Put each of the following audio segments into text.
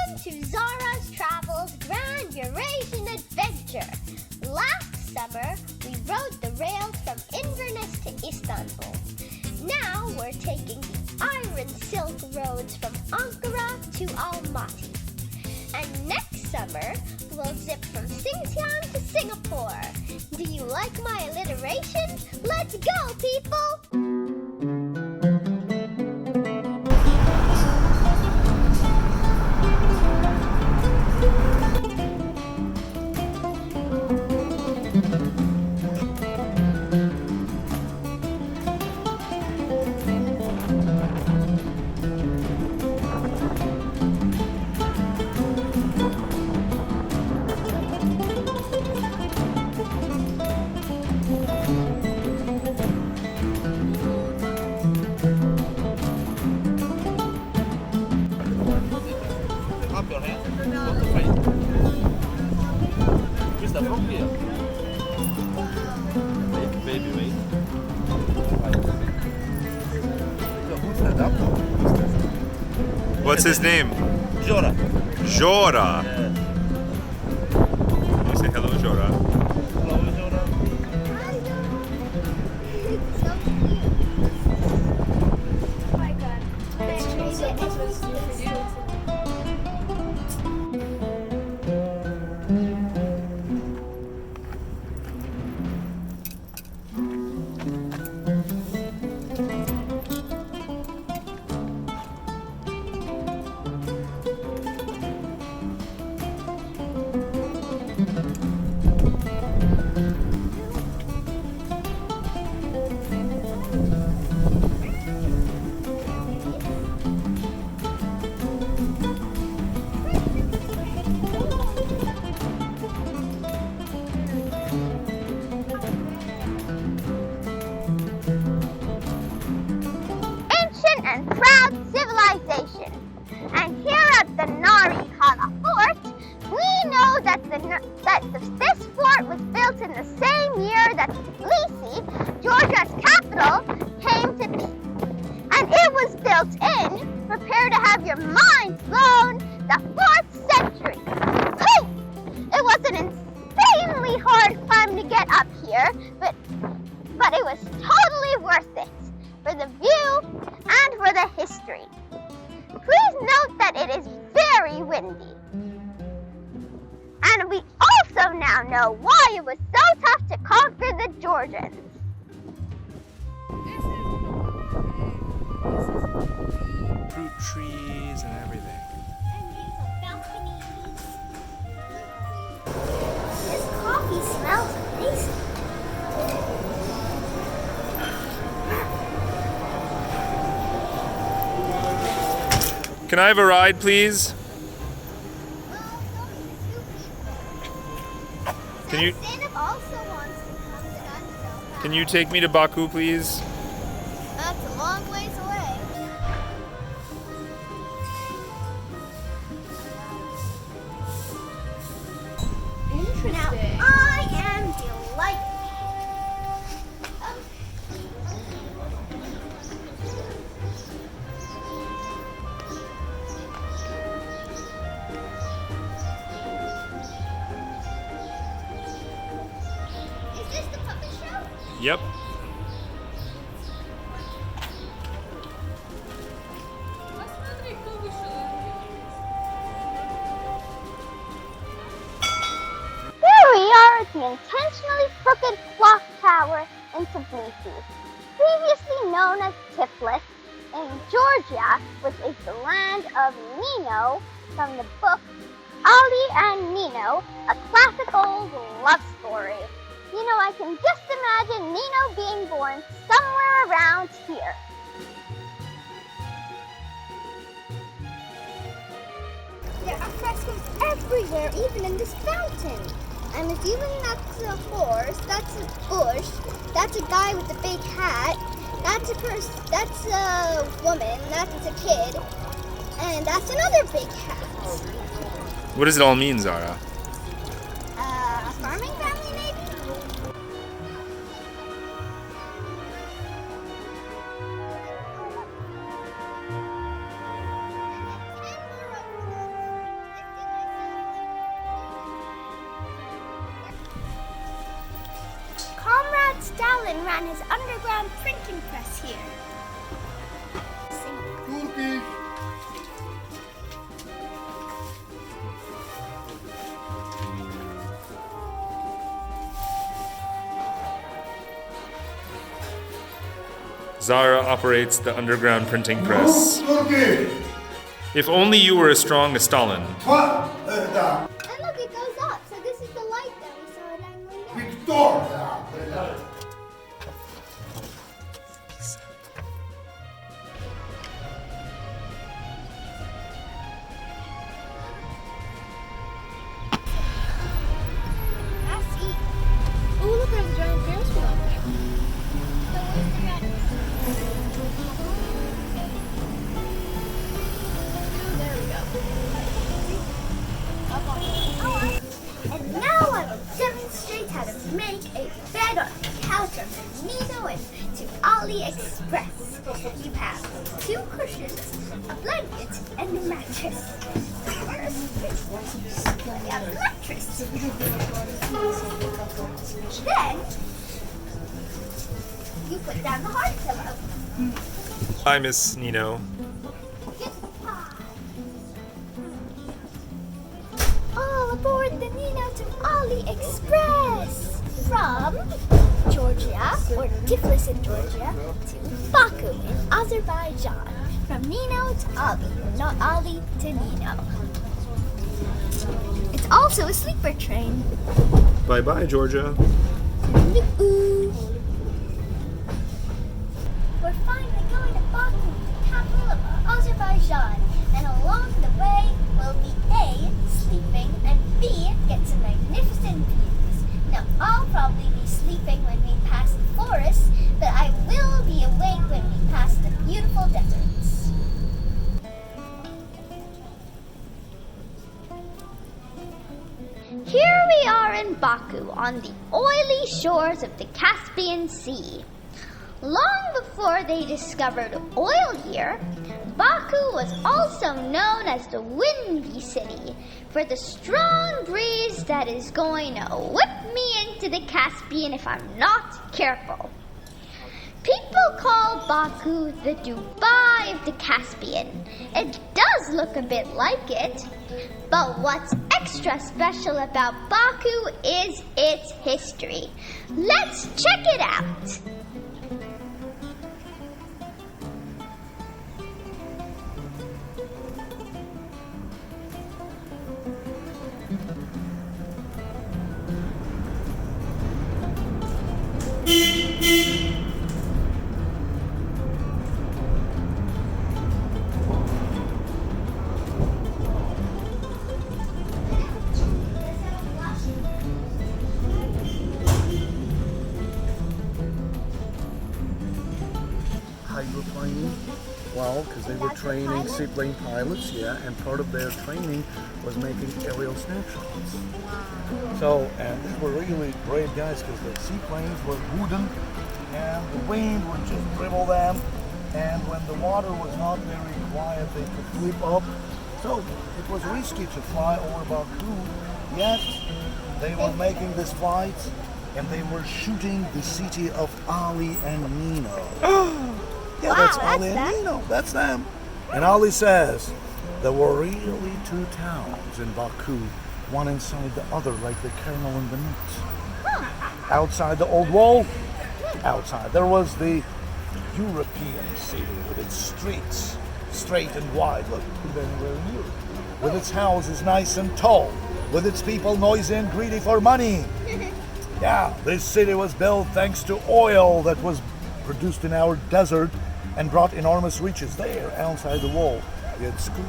Welcome to Zara's Travels Grand Eurasian Adventure. Last summer, we rode the rails from Inverness to Istanbul. Now we're taking the Iron Silk roads from Ankara to Almaty. And next summer, we'll zip from Xinjiang to Singapore. Do you like my alliteration? Let's go, people! What's his name? Zora. Zora. Yeah. You say hello, Zora. Hello, Zora. It's so cute. Oh my god. And proud civilization. And here at the Nari Kala Fort, we know that this fort was built in the same year that Tbilisi, Georgia's capital, came to be. And it was built in, prepare to have your mind blown, the 4th century. Whew! It was an insanely hard climb to get up here, but it was totally worth it. For the view and for the history. Please note that it is very windy. And we also now know why it was so tough to conquer the Georgians. Fruit trees and everything. And beautiful balconies. This coffee smells amazing. Can I have a ride, please? Can you Can you take me to Baku, please? That's a long ways away. Interesting. Now I am delighted. Is this the puppet show? Yep. Here we are at the intentionally crooked clock tower in Tbilisi, previously known as Tiflis in Georgia, which is the land of Nino from the book Ali and Nino, a classic old love story. You know, I can just imagine Nino being born somewhere around here. There are frescoes everywhere, even in this fountain. I'm assuming that's a horse, that's a bush, that's a guy with a big hat, that's a person, that's a woman, that's a kid, and that's another big hat. What does it all mean, Zara? A farming family, maybe? Stalin ran his underground printing press here. Turkish. Zara operates the underground printing press. Turkish. If only you were as strong as Stalin. What? And look, it goes up. So this is the light that we saw at Angling Down. Victoria. That's it. Oh, look, there's a giant Ferris wheel out there. So where's the red? There we go. Up on it. And now I will demonstrate how to make a bed on the couch from Nino and to AliExpress. You have 2 cushions, a blanket, and a mattress. First, lay out the mattress. Then, you put down the hard pillow. Hi, Miss Nino. All aboard the Nino to AliExpress! From Georgia, or Tbilisi in Georgia, to Baku in Azerbaijan. From Nino to Ali, not Ali to Nino. It's also a sleeper train. Bye-bye, Georgia. Ooh. We're finally going to Baku, the capital of Azerbaijan, and along the way we'll be A, sleeping, and B, get some magnificent views. Now, I'll probably be sleeping when we pass the forest, but I will be awake when we pass the beautiful deserts. Here we are in Baku, on the oily shores of the Caspian Sea. Long before they discovered oil here, Baku was also known as the Windy City for the strong breeze that is going to whip me into the Caspian if I'm not careful. People call Baku the Dubai of the Caspian. It does look a bit like it, but what's extra special about Baku is its history. Let's check it out. Hydroplaning, well, because they were training seaplane pilots, yeah, and part of their training was making aerial snapshots. So, and they were really brave guys because the seaplanes were wooden and the wind would just dribble them, and when the water was not very quiet, they could flip up. So, it was risky to fly over Baku, yet they were making this flight and they were shooting the city of Ali and Nino. Yeah, Wow, that's Ali that's and Nino. That's them. And Ali says there were really 2 towns in Baku, one inside the other, like the kernel and the meat. Outside the old wall, outside there was the European city with its streets straight and wide. Look, who's anywhere in Europe? With its houses nice and tall, with its people noisy and greedy for money. Yeah, this city was built thanks to oil that was produced in our desert and brought enormous riches there outside the wall. We had schools,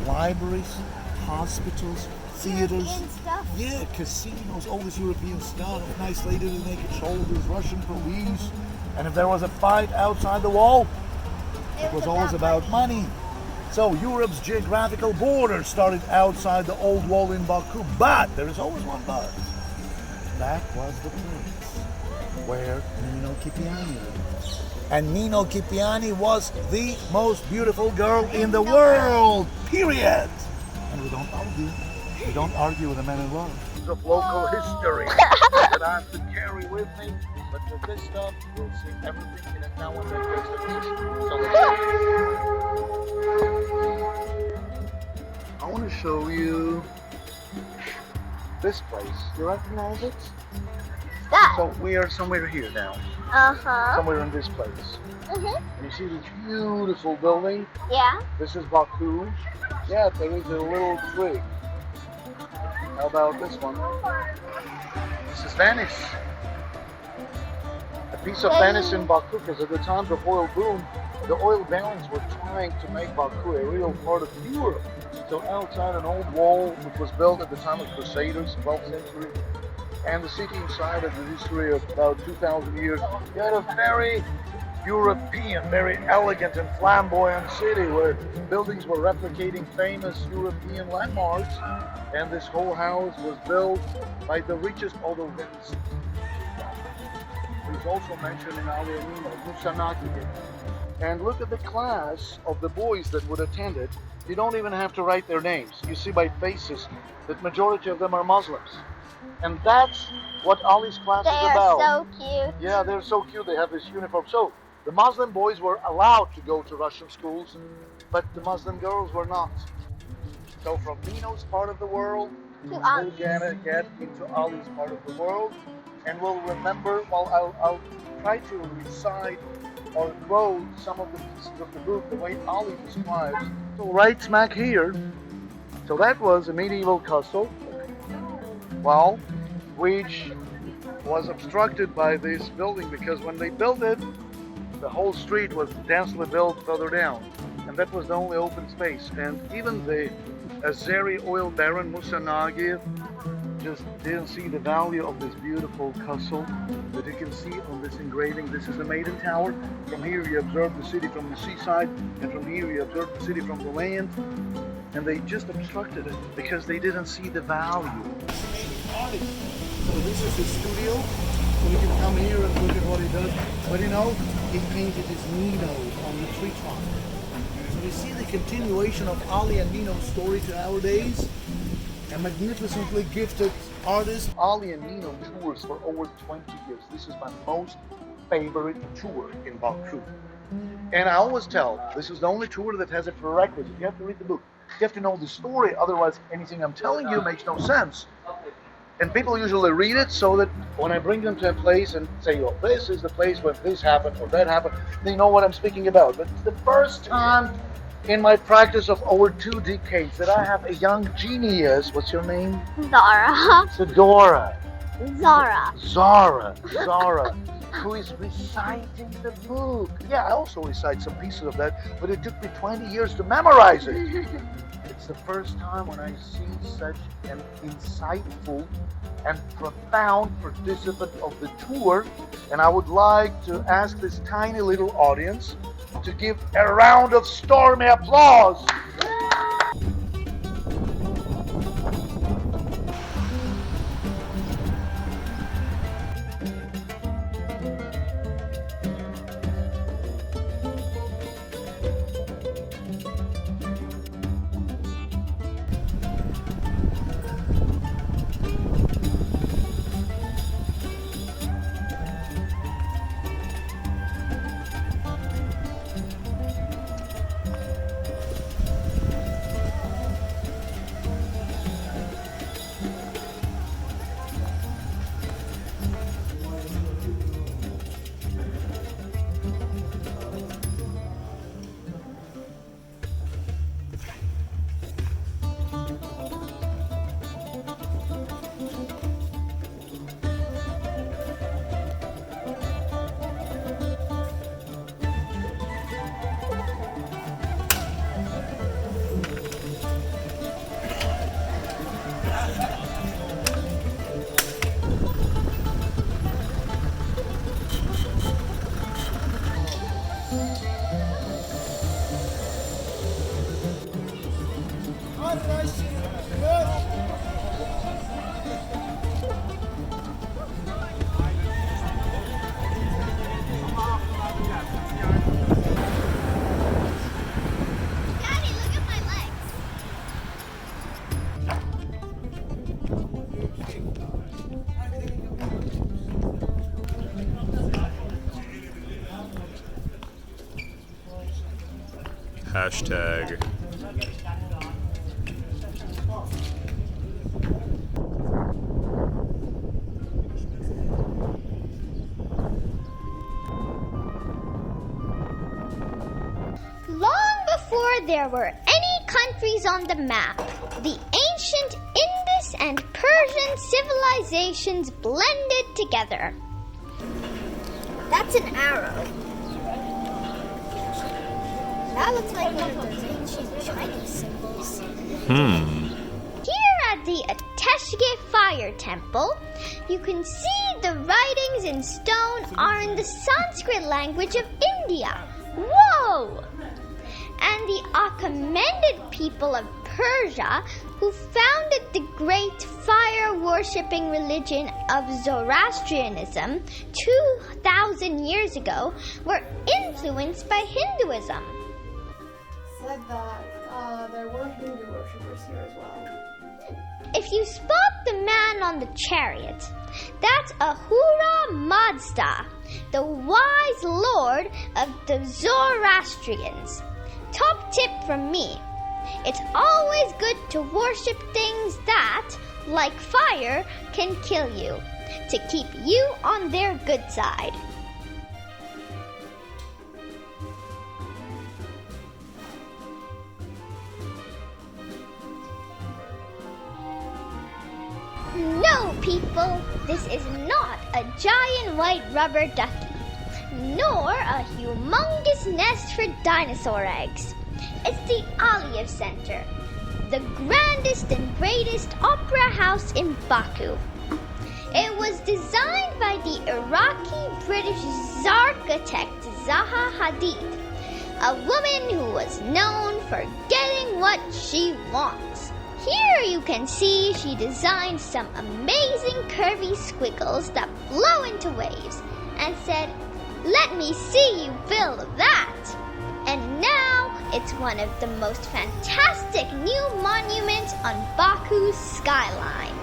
libraries, hospitals, theaters, European stuff. yeah, casinos, all this European stuff, nice ladies with naked shoulders, Russian police. And if there was a fight outside the wall, it was always about money. So Europe's geographical border started outside the old wall in Baku, but there is always one but. That was the place where Nino Kipiani lived. And Nino Kipiani was the most beautiful girl in the world, period. And we don't argue. You don't argue with a man in love. Of local history that I have to carry with me. But with this stuff, we'll see everything in a now and then juxtaposition. So I want to show you this place. You recognize it? That. So we are somewhere here now. Uh-huh. Somewhere in this place. Mm-hmm. And you see this beautiful building? Yeah. This is Baku. Yeah, there is a little twig. How about this one? This is Venice. A piece of Venice in Baku, because at the time of oil boom, the oil barons were trying to make Baku a real part of Europe. So outside an old wall, which was built at the time of Crusaders, 12th century, and the city inside of the history of about 2,000 years, you had a very European, very elegant and flamboyant city where buildings were replicating famous European landmarks, and this whole house was built by the richest, although Venice is also mentioned in Ali Nino, and look at the class of the boys that would attend it. You don't even have to write their names. You see by faces that majority of them are Muslims. And that's what Ali's class They is are about. so cute. Yeah, they're so cute. They have this uniform. So the Muslim boys were allowed to go to Russian schools, but the Muslim girls were not. So from Nino's part of the world, To we're Ali's. gonna get into Ali's part of the world, and we'll remember. Well, I'll try to recite or quote some of the pieces of the book the way Ali describes. So right smack here. So that was a medieval castle, well, which was obstructed by this building because when they built it, the whole street was densely built further down, and that was the only open space. And even the Azeri oil baron Musa Nagir just didn't see the value of this beautiful castle that you can see on this engraving. This is the Maiden Tower. From here you observe the city from the seaside, and from here you observe the city from the land. And they just obstructed it because they didn't see the value. So this is his studio. So we can come here and look at what he does. But you know, he painted his Nino on the tree trunk. So we see the continuation of Ali and Nino's story to our days. A magnificently gifted artist. Ali and Nino tours for over 20 years. This is my most favorite tour in Baku. And I always tell, this is the only tour that has a prerequisite. You have to read the book. You have to know the story, otherwise anything I'm telling you makes no sense. And people usually read it so that when I bring them to a place and say, well, this is the place where this happened or that happened, they know what I'm speaking about. But it's the first time in my practice of over 2 decades that I have a young genius. What's your name? Zara. Zara. Zara. Zara, who is reciting the book. Yeah, I also recite some pieces of that, but it took me 20 years to memorize it. It's the first time when I see such an insightful and profound participant of the tour, and I would like to ask this tiny little audience to give a round of stormy applause. Hashtag. Long before there were any countries on the map, the ancient Indus and Persian civilizations blended together. That's an arrow. That looks like one of those ancient Chinese symbols. Here at the Ateshge Fire Temple, you can see the writings in stone are in the Sanskrit language of India. Whoa! And the Achaemenid people of Persia, who founded the great fire-worshipping religion of Zoroastrianism 2,000 years ago, were influenced by Hinduism. Said that there were Hindu worshippers here as well. If you spot the man on the chariot, that's Ahura Mazda, the wise lord of the Zoroastrians. Top tip from me. It's always good to worship things that, like fire, can kill you, to keep you on their good side. No, people, this is not a giant white rubber ducky, nor a humongous nest for dinosaur eggs. It's the Aliyev Center, the grandest and greatest opera house in Baku. It was designed by the Iraqi-British architect Zaha Hadid, a woman who was known for getting what she wants. Here you can see she designed some amazing curvy squiggles that flow into waves and said, "Let me see you build that." And now it's one of the most fantastic new monuments on Baku's skyline.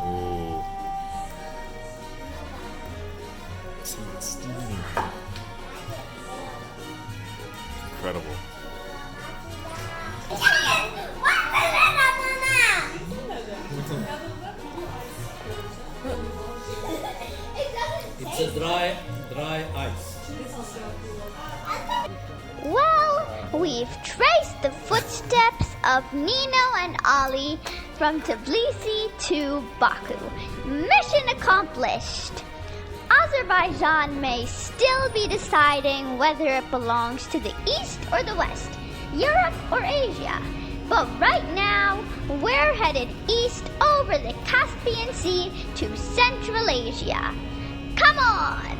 Ooh. It's steaming. Incredible. It's a dry ice. Well, we've traced the footsteps of Nino and Ali from Tbilisi to Baku. Mission accomplished. Azerbaijan may still be deciding whether it belongs to the East or the West, Europe or Asia. But right now, we're headed east over the Caspian Sea to Central Asia. Come on!